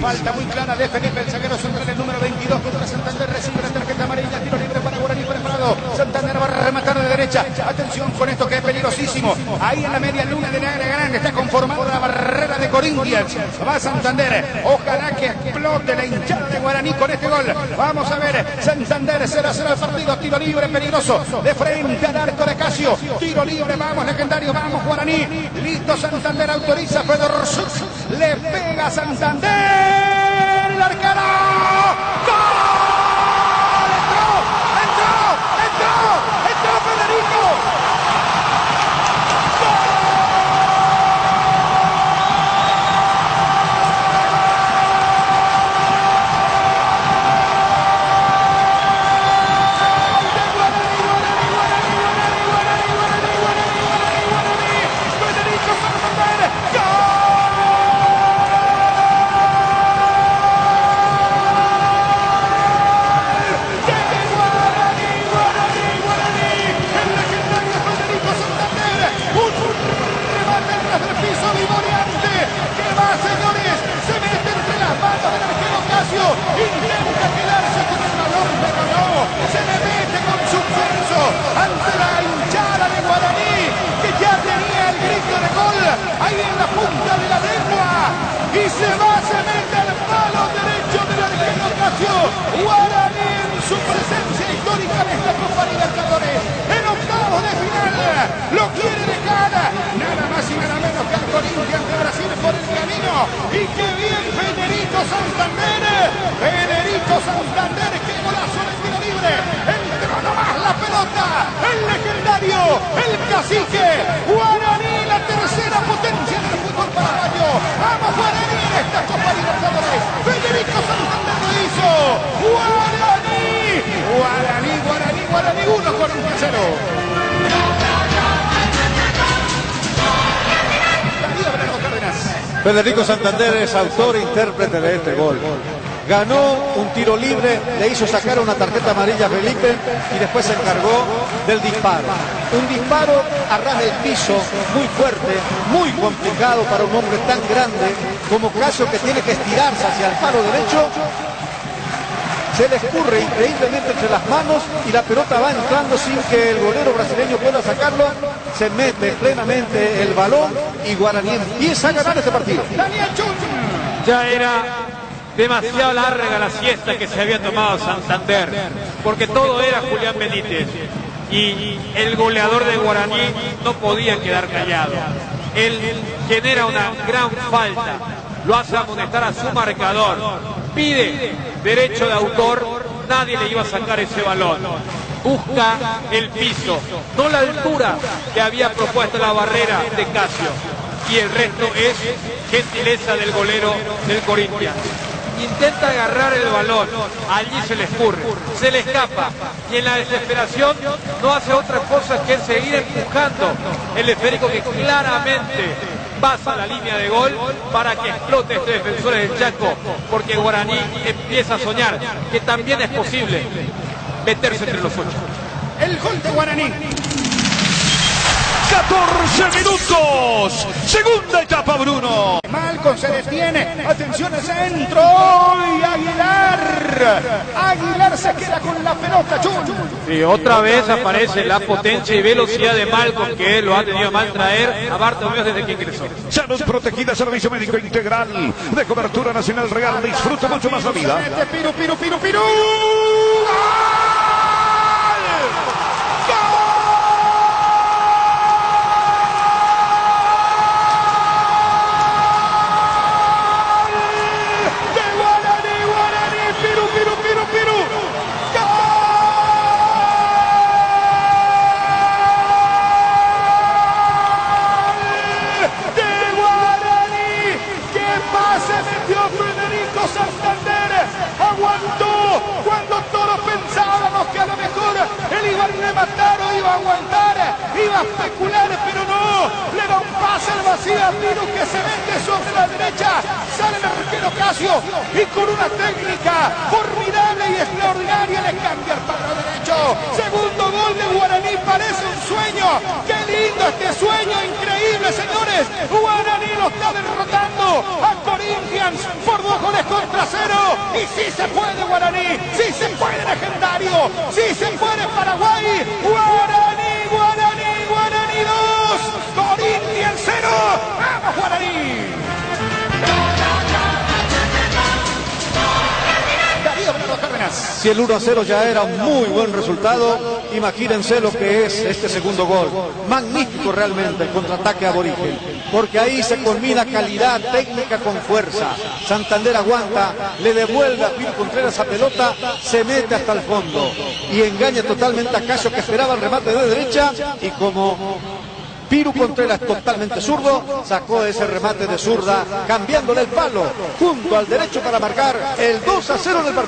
Falta muy clara de Felipe, el zaguero central, el número 22 contra Santander. Recibe la tarjeta amarilla, tiro libre para Guaraní preparado. Santander va a rematar de derecha. Atención con esto que es peligrosísimo. Ahí en la media luna de Grande está conformando la barrera de Corinthians. Va Santander. Ojalá que explote la hinchada de Guaraní con este gol. Vamos a ver. Santander 0-0 el partido. Tiro libre peligroso. De frente al arco de Casio. Tiro libre. Vamos legendario. Vamos Guaraní. Listo Santander. Autoriza Fedorchuk. Le pega Santander. El arquero. ¡Gol! ¡Entró Federico! Intenta quedarse con el balón, pero no. Se le mete con su peso ante la hinchada de Guaraní, que ya tenía el grito de gol ahí en la punta de la lengua. Y se mete al palo derecho del arquero Casio. Guaraní en su presencia histórica en esta Copa Libertadores. En octavos de final lo quiere dejar nada más y nada menos que al Corinthians de Brasil por el camino. Y qué bien Federico Santander. Federico Santander, qué golazo de tiro libre. Entró nomás la pelota. El legendario, el cacique. Guaraní, la tercera potencia del fútbol paraguayo. Vamos Guaraní en esta Copa Libertadores. Federico Santander lo hizo. Guaraní 1 con 0. Federico Santander es autor e intérprete de este gol. Ganó un tiro libre, le hizo sacar una tarjeta amarilla a Felipe y después se encargó del disparo. Un disparo a ras del piso, muy fuerte, muy complicado para un hombre tan grande como Casio, que tiene que estirarse hacia el palo derecho. Se le escurre increíblemente entre las manos y la pelota va entrando sin que el golero brasileño pueda sacarlo. Se mete plenamente el balón y Guaraní empieza a ganar este partido. Ya era demasiado larga la siesta que se había tomado Santander, porque todo era Julián Benítez y el goleador de Guaraní no podía quedar callado. Él genera una gran falta, lo hace amonestar a su marcador, pide derecho de autor, nadie le iba a sacar ese balón. Busca el piso, no la altura que había propuesto la barrera de Casio, y el resto es gentileza del golero del Corinthians. Intenta agarrar el balón, allí se le escurre, se le escapa, y en la desesperación no hace otra cosa que seguir empujando el esférico que claramente pasa la línea de gol para que explote este defensor del Chaco, porque Guaraní empieza a soñar que también es posible meterse entre los 8. El gol de Guaraní. 14 minutos. Segunda etapa, Bruno. Malcom se detiene. Atención al centro. Y Aguilar se queda con la pelota. Sí, otra vez aparece la potencia y velocidad de Malcom, que lo ha tenido mal traer a Bartomeu desde que ingresó. Salud protegida, servicio médico integral de cobertura nacional real. Disfruta mucho más la vida. Piru. Aguantó cuando todos pensábamos que a lo mejor él iba a rematar o iba a aguantar, iba a especular, pero no, le da un pase al vacío a Piru, que se mete sobre la derecha, sale el arquero Casio y con una técnica formidable y extraordinaria le cambia el palo derecho. Segundo gol de Guaraní, parece un sueño. Qué lindo este sueño, increíble, señores. Guaraní lo está derrotando a Corinthians por 2 goles. 0. Y sí se puede Guaraní, sí se puede Legendario, sí se puede Paraguay. Guaraní, Guaraní, Guaraní 2, Corinthians 0. ¡Vamos Guaraní! Darío Bernardo Cárdenas. Si el 1-0 ya era un muy buen resultado, imagínense lo que es este segundo gol. Magnífico realmente el contraataque aborigen, porque ahí se combina calidad técnica con fuerza. Santander aguanta, le devuelve a Piru Contreras a pelota, se mete hasta el fondo y engaña totalmente a Casio, que esperaba el remate de derecha, y como Piru Contreras, totalmente zurdo, sacó ese remate de zurda, cambiándole el palo junto al derecho para marcar el 2-0 en el partido.